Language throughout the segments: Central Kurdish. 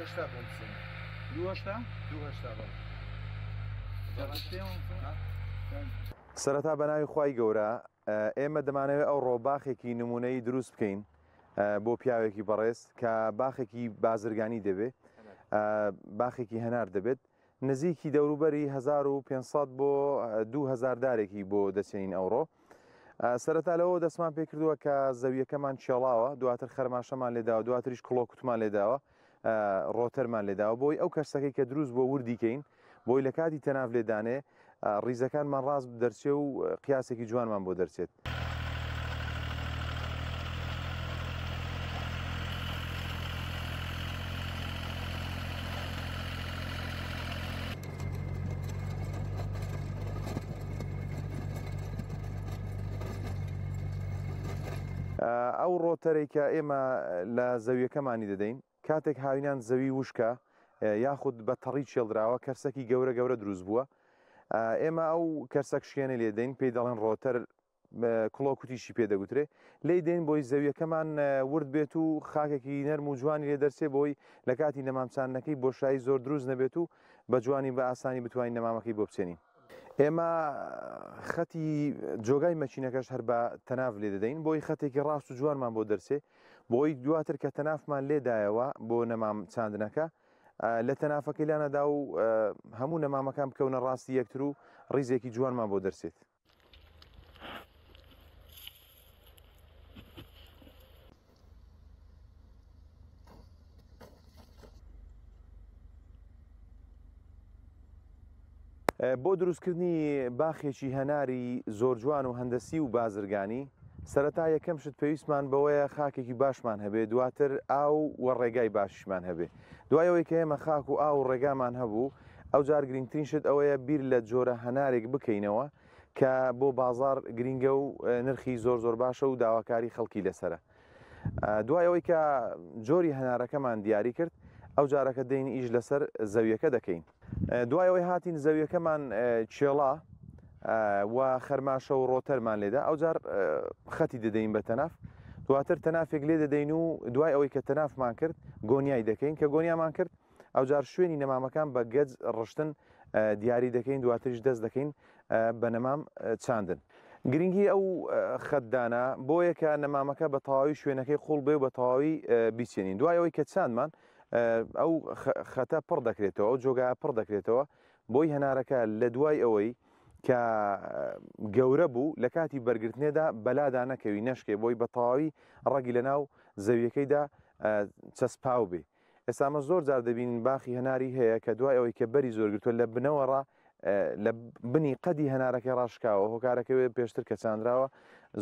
هێشتا بۆم بچین دووەشتا دوهشتا بڵ سەرەتا بە ناوی خوای گەورە ئێمە دەمانەوێت ئەو ڕۆباخێکی نمونەی دروست بکەین بۆ پیاوێکی بەڕێز کە باخێکی بازرگانی دەبێت باخێکی هەنار دەبێت نزیکی دەوروبەری 1500 بۆ 2000 دارێکی بۆ دەچێنین ئەوڕۆ سەرەتا لەوە دەستمان پێ کردووە کە زەویەکەمان چێڵاوە دواتر خەرماشەمان لێداوە دواتریش کڵۆکوتمان لێداوە ڕۆتەرمان لێداوە بۆی ئەو کەرسەکەی کە دروست بۆ وردیکەین بۆی لە کاتی تەناف لێدانێ ڕیزەکانمان ڕاست دەرچێ و قیاسێکی جوانمان بۆ دەرچێت. ئەو ڕۆتەرێک کە ئێمە لە زەویەکەمانی دەدەین کاتێک هاوینان زەوی وشکە یاخود بە تەڕی چێڵدراوە کەرسەکی گەورە گەورە دروست بووە ئێمە ئەو کەرسەک شوێنە لێدەین پێی دەڵێن ڕۆتەر کڵۆکوتیشی پێدەگوترێ لی دێن بۆی زەویەکەمان ورد بێت و خاکێکی نەرم و جوانی لێ دەرچێ بۆی لە کاتی نەمامچانەکەی بۆشایی زۆر دروست نەبێت و بە جوانی بە ئاسانی بتوانین نەمامەکەی بۆ بچێنین. ئێمە خەتی جۆگای مەچینەکەش هەر بە تەناف لێ دەدەین بۆی خەتێکی ڕاست و جوانمان بۆ دەرچێ بۆی دواتر کە تەنافمان لێدایەوە بۆ نەمام چاندنەکە لە تەنافەکەی لانەدا و هەموو نەمامەکان بکەونە ڕاستی یەکتر و ڕیزێکی جوانمان بۆ دەرچێت. بۆ دروستکردنی باخێکی هەناری زۆر جوان و هەندەسی و بازرگانی سەرەتا یەکەم شت پێویستمان بەوەیە خاکێکی باشمان هەبێ دواتر ئاو و ڕێگای باشیشمان هەبێ دوایەوەی کە ئێمە خاک و ئاو و ڕێگامان هەبوو ئەو جار گرنگترین شت ئەوەیە بیر لە جۆرە هەنارێک بکەینەوە کە بۆ بازار گرنگە و نرخی زۆر زۆر باشە و داواکاری خەڵکی لەسرە دوایەوەی کە جۆری هەنارەکەمان دیاری کرد ئەو جارەکە دەین ئیش لەسەر زەویەکە دەکەین دوایەوەی هاتین زەویەکەمان چێڵا و خەرماشە و ڕۆتەرمان لێدا ئەو جار خەتی دەدەین بە تەناف دواتر تەنافێک لێ دەدەین و دوای ئەوەی کە تەنافمان کرد گۆنیای دەکەین کە گۆنیامان کرد ئەو جار شوێنی نەمامەکان بە گەج ڕشتن دیاری دەکەین دواتریش دەست دەکەین بە نەمام چاندن. گرنگی ئەو خەتدانە بۆیە کە نەمامەکە بە تەواوی شوێنەکەی خوڵ بێ و بە تەواوی بیچێنین دوایەوەی کە چاندمان ئەو خەتە پڕ دەکرێتەوە ئەو جۆگایە پڕ دەکرێتەوە بۆی هەنارەکە لە دوای ئەوەی کە گەورە بوو لە کاتی بەرگرتنێدا بەلادا نەکەوی نەشکێ بۆی بە تەواوی ڕەگی لە ناو زەویەکەیدا چەسپاو بێ. ئێستامە زۆر جار دەبینین باخی هەناری هەیە کە دوای ئەوەی کە بەری زۆر گرتووە لە بنەوەڕا لە بنی قەدی هەنارەکەی ڕاشکاوە هۆکارەکەوێ پێشتر کە چاندراوە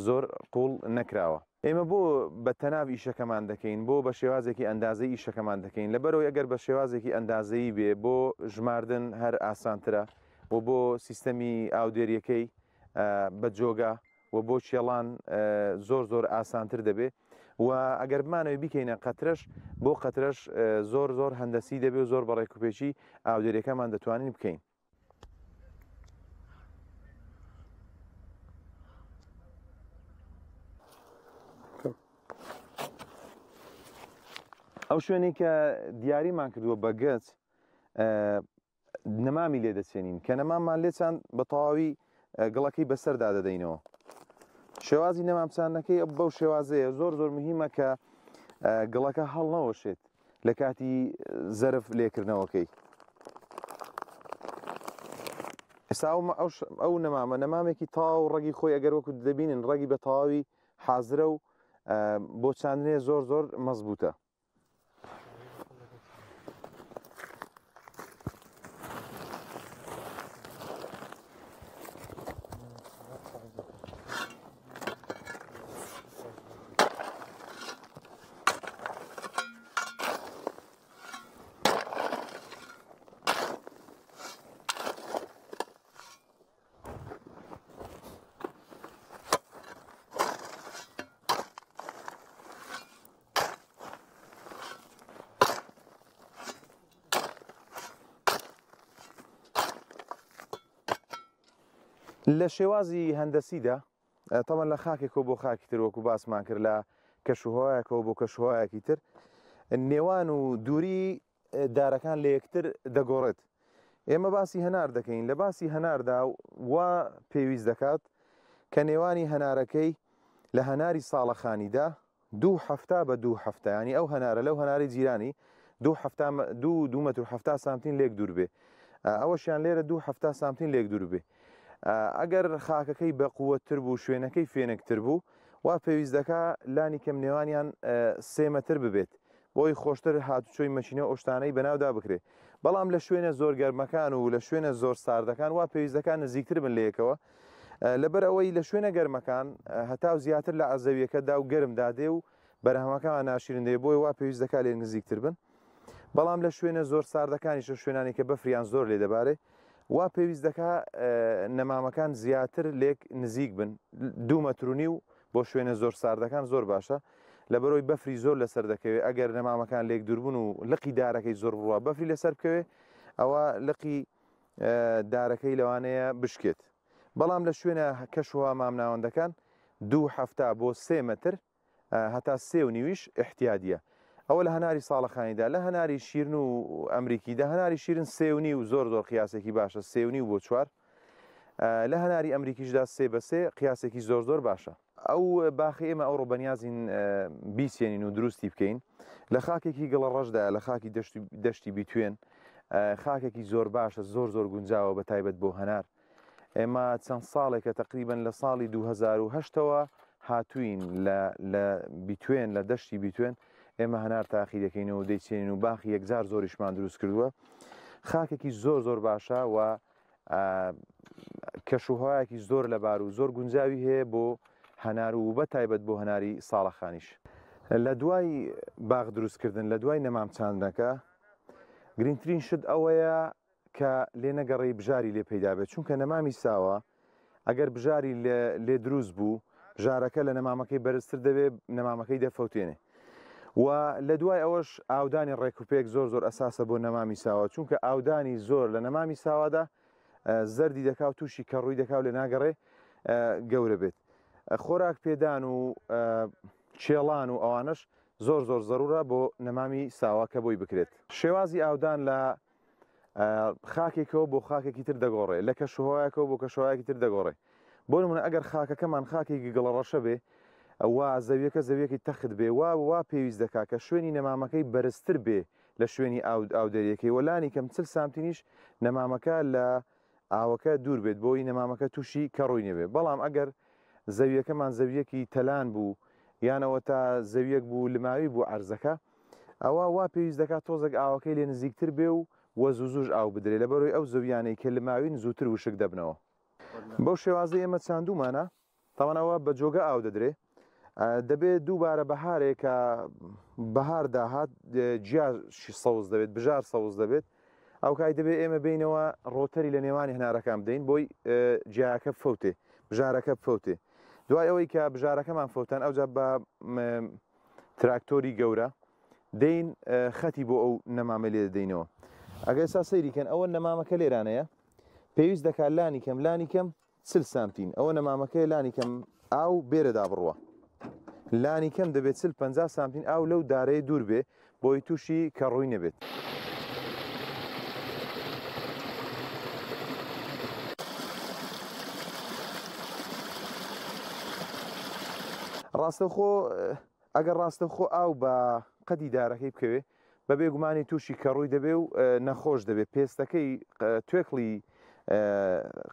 زۆر قوڵ نەکراوە. ئێمە بۆ بە تەناو ئیشەکەمان دەکەین بۆ بە شێوازێکی ئەندازەی ئیشەکەمان دەکەین لەبەرەوەی ئەگەر بە شێوازێکی ئەندازەیی بێ بۆ ژماردن هەر ئاسانترە و بۆ سیستەمی ئاودێریەکەی بە جۆگا و بۆ چێڵان زۆر زۆر ئاسانتر دەبێ و ئەگەر بمانەوە بیکەینە قەترەش بۆ قەترەش زۆر زۆر هەندەسی دەبێ و زۆر بەڕێکوپێکی ئاودێریەکەمان دەتوانین بکەین. ئەو شوێنی کە دیاریمان کردووە بە گەچ نەمامی لێ دەچێنین کە نەماممان لێچان بە تەواوی گڵەکەی بەسەردا دەدەینەوە شێوازی نەمامچانەکەی بەو شێوازەیە زۆر زۆر مهمە کە گڵەکە هەڵ نەوەشێت لە کاتی زەرف لێکردنەوەکەی. ئێستا ئەو نەمامە نەمامێکی تاو ڕەگی خۆی ئەگەر وەکو دەبینن ڕەگی بە تەواوی حازرە و بۆ چاندنێ زۆر زۆر مەزبوطە. لە شێوازی هەندەسیدا تەمەن لە خاکێکەوە بۆ خاکی تر وەکو باسمان کرد لە کەشوهۆیەکەوە بۆ کەشوهۆیەکی تر نێوان و دووری دارەکان لە یەکتر دەگۆڕێت. ئێمە باسی هەنار دەکەین لە باسی هەناردا وا پێویست دەکات کە نێوانی هەنارەکەی لە هەناری ساڵەخانیدا 2 هەفتە بە 2 هەفتە ینی ئەو هەنارە لەو هەناری جیرانی 2 مەتر 7 سانتین لێک دوور بێ ئەوەشیان لێرە 2 هەفتە سانتین لێک دوور بێ. ئەگەر خاکەکەی بە قووەتر بوو شوێنەکەی فێنکتر بوو وا پێویست دەکا لانی کەم نێوانیان 3 مەتر ببێت بۆی خۆشتر هاتوچۆی مەچینە ئەو شتانەی بەناودا بکرێت. بەڵام لە شوێنە زۆر گەرمەکان و لە شوێنە زۆر ساردەکان وا پێویستەکان نزیکتر بن لە یەکەوە لەبەر ئەوەی لە شوێنە گەرمەکان هەتاو زیاتر لە عەزەویەکەدا و گەرمدادێ و بەرهەمەکان ناشرین دێ بۆی وا پێویست دەکا لێ نزیکتر بن. بەڵام لە شوێنە زۆر ساردەکانیش شوێنانی کە بەفریان زۆر لێ دەبارێ وا پێویست دەکا نەمامەکان زیاتر لێک نزیک بن 2 مەترونی و بۆ شوێنە زۆر ساردەکان زۆر باشە لەبەرەوەی بەفری زۆر لەسەر دەکەوێت ئەگەر نەمامەکان لێک دووربوون و لقی دارەکەی زۆر بڕوە بەفری لەسەر بکەوێ ئەوە لقی دارەکەی لەوانەیە بشکێت. بەڵام لە شوێنە کەشوها مامناوەندەکان 2 هەفتە بۆ 3 مەتر هەتا 3.5 احتیادیە. ئەوە لە هەناری ساڵەخانیدا لە هەناری شیرن و ئەمریکیدا هەناری شیرن 3.5 و زۆر قیاسێکی باشە 3.5 بۆ 4 لە هەناری ئەمریکیشدا 3 بە 3 قیاسێکی زۆر باشە. ئەو باخی ئێمە ئەو ڕۆبەنیازین بیسێنین و دروستی بکەین لە خاکێکی گەڵە ڕەشدا لە خاکی دەشتی بیتوێن خاکێکی زۆر باشە زۆر گونجاوە بە تایبەت بۆ هەنار. ئێمە چەند ساڵێکە تقریبن لە ساڵی 2008ەوە هاتوین لە بیتوێن لە دەشتی بیتوێن ئێمە هەنار تاقی دەکەینەوە و دەیچێنین و باخی یەکجار زۆریشمان دروست کردووە خاکێکی زۆر باشە و کەشوهەوایەکی زۆر لەبار و زۆر گونجاوی هەیە بۆ هەنار و بە تایبەت بۆ هەناری ساڵەخانیش. لە دوای باغ دروستکردن لە دوای نەمام چاندنەکە گرنگترین شت ئەوەیە کە لێ نەگەڕێی بژاری لێ پەیدا بێت چونکە نەمامی ساوە ئەگەر بژاری لێ دروست بوو بژارەکە لە نەمامەکەی بەرزتر دەبێت نەمامەکەی دەفەوتێنێ و لە دوای ئەوەش ئاودانی ڕێکوپێک زۆر ئەساسە بۆ نەمامی ساوە چونکە ئاودانی زۆر لە نەمامی ساوادا زەردی دەکا و تووشی کەڕووی دەکا و لێ ناگەڕێ گەورە بێت. خۆراک پێدان و چێڵان و ئەوانش زۆر زەرورە بۆ نەمامی ساوا کە بۆی بکرێت. شێوازی ئاودان لە خاکێکەوە بۆ خاکێکی تر دەگۆڕێ لە کەشوهەوایەکەوە بۆ کەشوهایەکی تر دەگۆڕێ. بۆ نمونە ئەگەر خاکەکەمان خاکێکی گەڵەڕەشە بێ وا زەویەکەی تەخت بێ وا پێویست دەکا کە شوێنی نەمامەکەی بەرزتر بێ لە شوێنی ئاودەریەکەی وەلانی کەم 40 سانتینیش نەمامەکە لە ئاوەکە دوور بێت بۆی نەمامەکە تووشی کەڕووی نەبێت. بەڵام ئەگەر زەویەکەمان زەویەکی تەلان بوو یانەوە تا زەویەک بوو لماوی بوو عەرزەکە ئەوە وا پێویست دەکات تۆزێک ئاوەکەی لێ نزیکتر بێ و وەزوزوش ئاو بدرێت لەبەرەوەی ئەو زەویانەی کە لماوین زووتر وشک دەبنەوە. بەو شێوازە ئێمە چاندومانە تەمەنەوە بە جۆگە ئاو دەدرێ دەبێت دووبارە بەهارێک کە بەهار داهات جیا سەوز دەبێت بژار سەوز دەبێت ئەو کای دەبێت ئێمە بینەوە ڕۆتەری لە نێوانی هەنارەکان بدەین بۆی جیاکە بفەوتێ بژارەکە بفەوتێ. دوای ئەوەی کە بژارەکەمان فەوتان ئەوجا بە تراکتۆری گەورە دەین خەتی بۆ ئەو نەمامە لێ دەدەینەوە. ئەگەر ئێستا سەیریکەن ئەوە نەمامەکە لێرانەیە پێویست دەکات لانی کەم 40 سانتین ئەوە نەمامەکەی لانی کەم ئاو بێرەدا بڕوە لانی کەم دەبێت 40-50 سانتین ئاو لەو دارەیە دوور بێ بۆی تووشی کەڕووی نەبێت. ڕاستەوخۆ ئەگەر ڕاستەوخۆ ئاو بە قەدی دارەکەی بکەوێ بە بێگومانی تووشی کەڕووی دەبێ و نەخۆش دەبێت پێستەکەی توێکڵی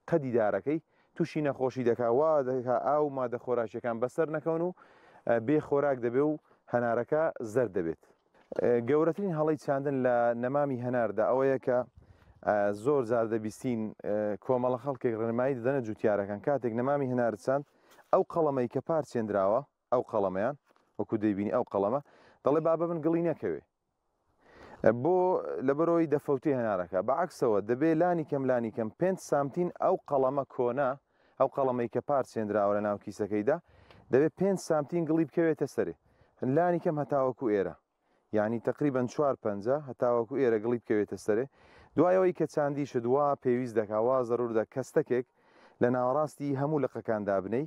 قەدی دارەکەی تووشی نەخۆشی دەکا وا دەکا ئاو مادە خۆراکیەکان بەسەر نەکەون و بێ خۆراک دەبێ و هەنارەکە زەر دەبێت. گەورەترین هەڵەی چاندن لە نەمامی هەناردا ئەوەیە کە زۆر جار دەبیستین کۆمەڵە خەڵکێک ڕێنمایی دەدەنە جوتیارەکان کاتێک نەمامی هەنار چاند ئەو قەڵەمەی کە پارچێنراوە ئەو قەڵەمەیان وەکو دەیبینی ئەو قەڵەمە دەڵێ بابە من گڵی نەکەوێ بۆ لەبەرەوەی دەفەوتی هەنارەکە بەعکسەوە دەبێ لانی کەم 5 سانتین ئەو قەڵەمە کۆنا ئەو قەڵەمەی کە پارچێنراوە لە ناو کیسەکەیدا دەبێت 5 سانتین گڵی بکەوێتە سەرێ لانی کەم هەتاوەکو ئێرە یعنی تقریبا 4-5 هەتاوەکو ئێرە گڵی بکەوێتە سەرێ. دوایەوەی کە چاندیشت وا پێویست دەکا وا زەڕوردا کەستەکێک لە ناوەڕاستی هەموو لقەکاندا بنەی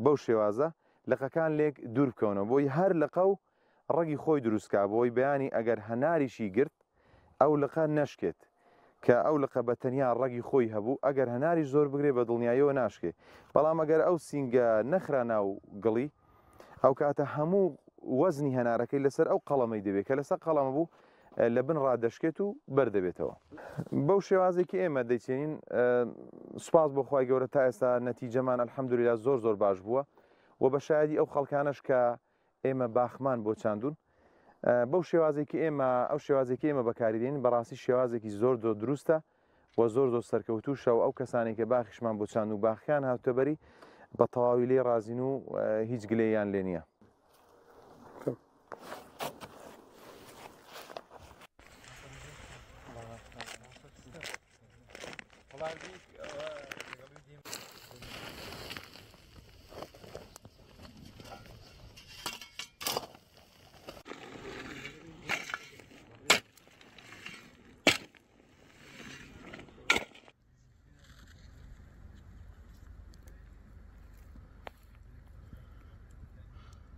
بەو شێوازە لقەکان لێک دوور بکەونەوە بۆی هەر لقە و ڕەگی خۆی دروستکا بۆی بەیانی ئەگەر هەناریشی گرت ئەو لقە نەشکێت کە ئەو لقە بە تەنیا ڕەگی خۆی هەبوو ئەگەر هەناری زۆر بگرێ بە دڵنیاییەوە ناشکێ بەڵام ئەگەر ئەو سینگە نەخرا ناو گڵی ئەو کاتە هەموو وەزنی هەنارەکەی لەسەر ئەو قەڵەمەی دەبێت کە لەسەر قەڵەمە بوو لە بن ڕادەشکێت و بەردەبێتەوە بەو شێوازێکی ئێمە دەیچێنین سوپاس بۆ خی گەورە تا ئێستا نەتیجەمان ئەلحەمدولیلا زۆر باش بووە و بە شایدی ئەو خەڵکانش کە ئێمە باخمان بۆ چاندون بەو شێوازێکی ئێمە ئەو شێوازێکی ئێمە بەکاریدێن بەڕاستی شێوازێکی زۆر دروستە و زۆر سەرکەوتوشە و ئەو کەسانی کە باخیشمان بۆ چاند و باخیان هاتوتەبەری بە تەواوی لێ ڕازین و هیچ گلەیان لێ نییە.